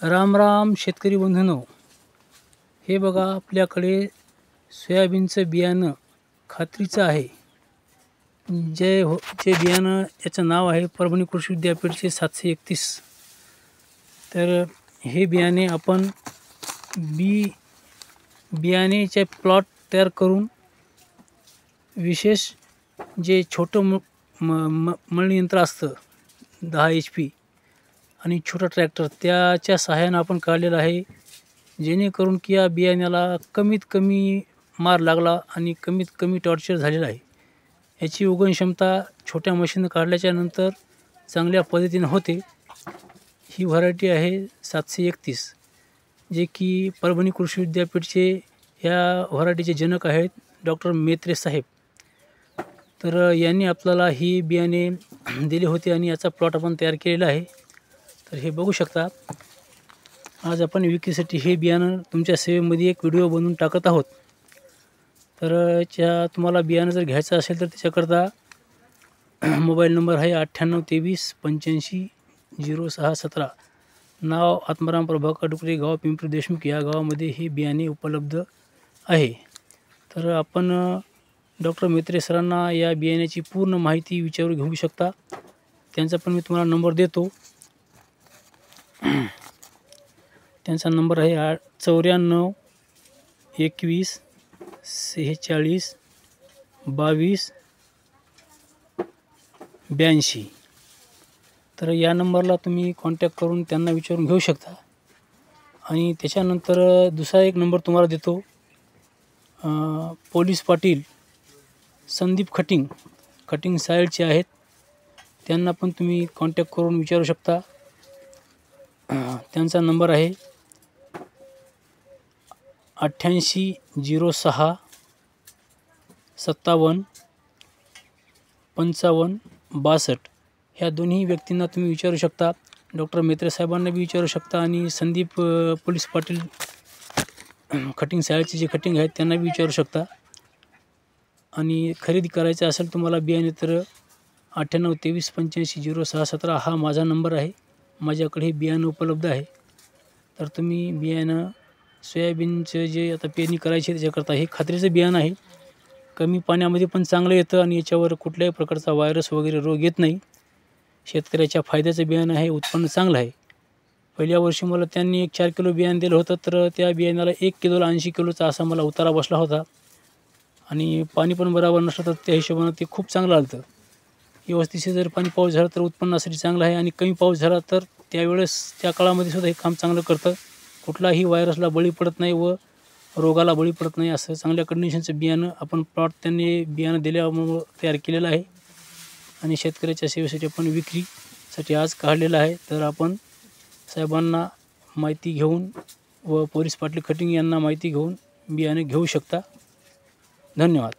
राम राम शेतकरी बंधूंनो, हे बघा आपल्याकडे सोयाबीनचं बियाणं खात्रीचं आहे. जे बियाणं याचं नाव आहे परभणी कृषी विद्यापीठचे 731. तर हे बियाणे आपण बियाणेचे प्लॉट तयार करून विशेष जे छोटं मळणी यंत्र असतं 10 HP आणि छोटा ट्रॅक्टर त्याच्या सहाय्यानं आपण काढलेलं आहे, जेणेकरून की या बियाण्याला कमीत कमी मार लागला आणि कमीत कमी टॉर्चर झालेलं आहे. याची उगवण क्षमता छोट्या मशीननं काढल्याच्या नंतर चांगल्या पद्धतीनं होते. ही व्हरायटी आहे 731, जे की परभणी कृषी विद्यापीठचे या व्हरायटीचे जनक आहेत डॉक्टर मेत्रे साहेब. तर यांनी आपल्याला ही बियाणे दिले होते आणि याचा प्लॉट आपण तयार केलेला आहे. तर हे बघू शकता. आज आपण विक्रीसाठी हे बियाणं तुमच्या सेवेमध्ये एक व्हिडिओ बनवून टाकत आहोत. तर तुम्हाला बियाणं जर घ्यायचं असेल तर त्याच्याकरता मोबाईल नंबर आहे 9823 85 0617. नाव आत्माराम प्रभाकर डुकरे, गाव पिंपरी देशमुख. या गावामध्ये हे बियाणे उपलब्ध आहे. तर आपण डॉक्टर मेत्रे सरांना या बियाण्याची पूर्ण माहिती विचारू घेऊ शकता. त्यांचा पण मी तुम्हाला नंबर देतो. त्यांचा नंबर आहे 94 21 46 22 82. तर या नंबरला तुम्ही कॉन्टॅक्ट करून त्यांना विचारून घेऊ शकता. आणि त्याच्यानंतर दुसरा एक नंबर तुम्हाला देतो. पोलीस पाटील संदीप कटिंग साईडचे आहेत, त्यांना पण तुम्ही कॉन्टॅक्ट करून विचारू शकता. त्यांचा नंबर आहे 88 06 57 55 62. ह्या दोन्ही व्यक्तींना तुम्ही विचारू शकता. डॉक्टर मेत्रे साहेबांना बी विचारू शकता आणि संदीप पोलीस पाटील कटिंग साईडचे जे कटिंग आहेत त्यांना बी विचारू शकता. आणि खरेदी करायचं असेल तुम्हाला बियाणे तर 98 23 85 0617 हा माझा नंबर आहे. माझ्याकडे हे बियाणं उपलब्ध आहे. तर तुम्ही बियाणं सोयाबीनचं जे आता पेरणी करायची त्याच्याकरता हे खात्रीचं बियाणं आहे. कमी पाण्यामध्ये पण चांगलं येतं आणि याच्यावर कुठल्याही प्रकारचा व्हायरस वगैरे रोग येत नाही. शेतकऱ्याच्या फायद्याचं बियाणं आहे. उत्पन्न चांगलं आहे. पहिल्या वर्षी मला त्यांनी 4 किलो बियाणं दिलं होतं, तर त्या बियाण्याला 1 किलोला 80 किलोचा असा मला उतारा बसला होता. आणि पाणी पण बरोबर नसलं तर त्या हिशोबानं ते खूप चांगलं आलं. व्यवस्थित जर पाणी पाऊस झाला तर उत्पन्नासाठी चांगलं आहे आणि कमी पाऊस झाला तर त्यावेळेस त्या काळामध्ये सुद्धा हे काम चांगलं करतं. कुठलाही व्हायरसला बळी पडत नाही व रोगाला बळी पडत नाही. असं चांगल्या कंडिशनचं बियाणं आपण प्लॉट त्यांनी बियाणं दिल्यामुळं तयार केलेलं आहे आणि शेतकऱ्याच्या सेवेसाठी आपण विक्रीसाठी आज काढलेलं आहे. तर आपण साहेबांना माहिती घेऊन व पोलीस पाटील कटिंग यांना माहिती घेऊन बियाणे घेऊ शकता. धन्यवाद.